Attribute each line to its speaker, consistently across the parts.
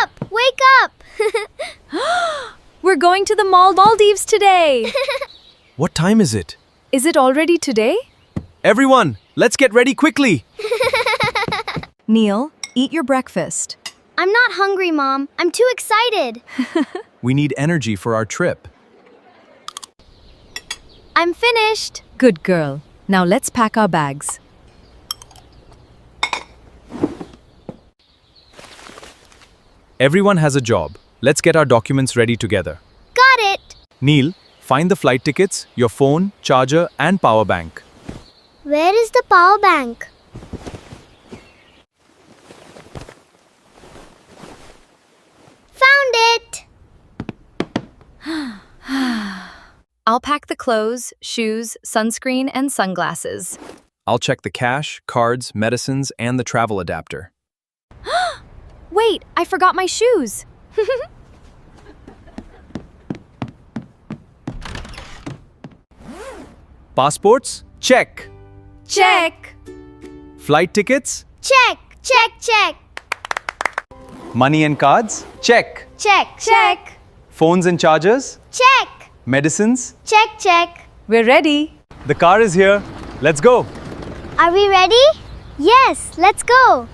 Speaker 1: up! Wake up!
Speaker 2: We're going to the Maldives today.
Speaker 3: What time is it?
Speaker 2: Is it already today?
Speaker 3: Everyone, let's get ready quickly.
Speaker 2: Neil, eat your breakfast.
Speaker 1: I'm not hungry, Mom. I'm too excited.
Speaker 3: We need energy for our trip.
Speaker 1: I'm finished.
Speaker 2: Good girl. Now let's pack our bags.
Speaker 3: Everyone has a job. Let's get our documents ready together.
Speaker 1: Got it.
Speaker 3: Neil, find the flight tickets, your phone, charger, and power bank.
Speaker 1: Where is the power bank? Found it.
Speaker 2: I'll pack the clothes, shoes, sunscreen, and sunglasses.
Speaker 3: I'll check the cash, cards, medicines, and the travel adapter.
Speaker 2: Wait, I forgot my shoes.
Speaker 3: Passports? Check.
Speaker 2: Check.
Speaker 3: Flight tickets?
Speaker 1: Check, check, check.
Speaker 3: Money and cards? Check.
Speaker 1: Check, check.
Speaker 3: Phones and chargers?
Speaker 1: Check.
Speaker 3: Medicines?
Speaker 1: Check, check.
Speaker 2: We're ready.
Speaker 3: The car is here. Let's go.
Speaker 1: Are we ready? Yes, let's go.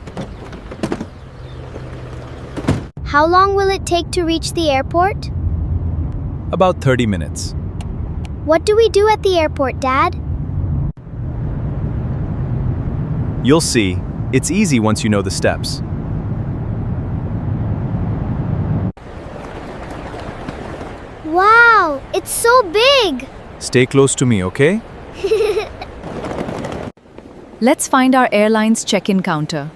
Speaker 1: How long will it take to reach the airport?
Speaker 3: About 30 minutes.
Speaker 1: What do we do at the airport, Dad?
Speaker 3: You'll see. It's easy once you know the steps.
Speaker 1: Wow, it's so big.
Speaker 3: Stay close to me, okay?
Speaker 2: Let's find our airline's check-in counter.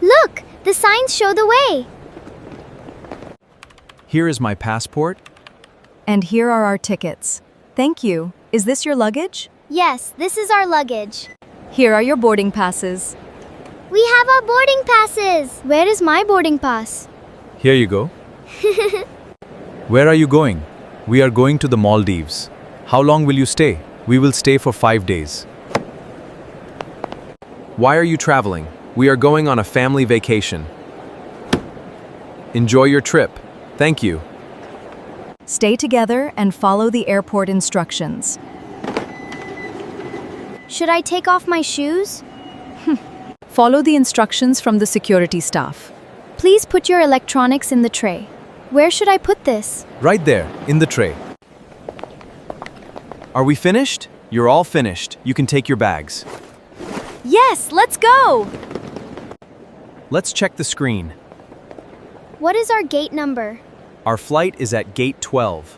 Speaker 1: Look, the signs show the way.
Speaker 3: Here is my passport.
Speaker 2: And here are our tickets. Thank you. Is this your luggage?
Speaker 1: Yes, this is our luggage.
Speaker 2: Here are your boarding passes.
Speaker 1: We have our boarding passes. Where is my boarding pass?
Speaker 3: Here you go. Where are you going? We are going to the Maldives. How long will you stay? We will stay for 5 days. Why are you traveling? We are going on a family vacation. Enjoy your trip. Thank you.
Speaker 2: Stay together and follow the airport instructions.
Speaker 1: Should I take off my shoes?
Speaker 2: Follow the instructions from the security staff.
Speaker 1: Please put your electronics in the tray. Where should I put this?
Speaker 3: Right there, in the tray. Are we finished? You're all finished. You can take your bags.
Speaker 2: Yes, let's go!
Speaker 3: Let's check the screen.
Speaker 1: What is our gate number?
Speaker 3: Our flight is at gate 12.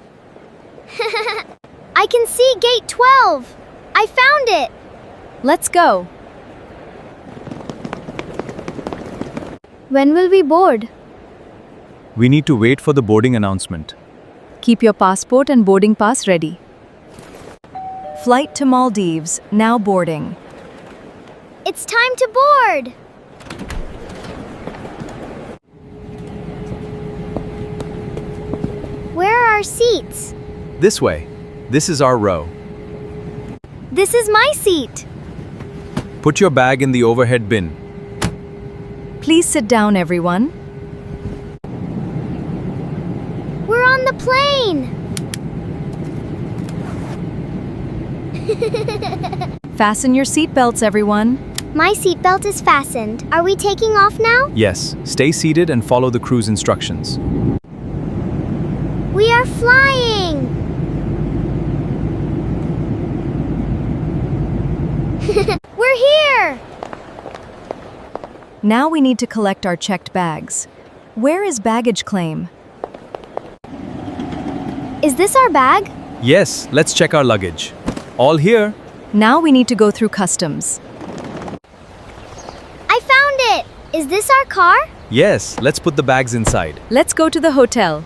Speaker 1: I can see gate 12. I found it.
Speaker 2: Let's go.
Speaker 1: When will we board?
Speaker 3: We need to wait for the boarding announcement.
Speaker 2: Keep your passport and boarding pass ready. Flight to Maldives, now boarding.
Speaker 1: It's time to board. Where are our seats?
Speaker 3: This way. This is our row.
Speaker 1: This is my seat.
Speaker 3: Put your bag in the overhead bin.
Speaker 2: Please sit down, everyone.
Speaker 1: We're on the plane.
Speaker 2: Fasten your seatbelts, everyone.
Speaker 1: My seatbelt is fastened. Are we taking off now?
Speaker 3: Yes, stay seated and follow the cruise instructions.
Speaker 1: We are flying. We're here.
Speaker 2: Now we need to collect our checked bags. Where is baggage claim?
Speaker 1: Is this our bag?
Speaker 3: Yes, let's check our luggage. All here.
Speaker 2: Now we need to go through customs.
Speaker 1: I found it. Is this our car?
Speaker 3: Yes, let's put the bags inside.
Speaker 2: Let's go to the hotel.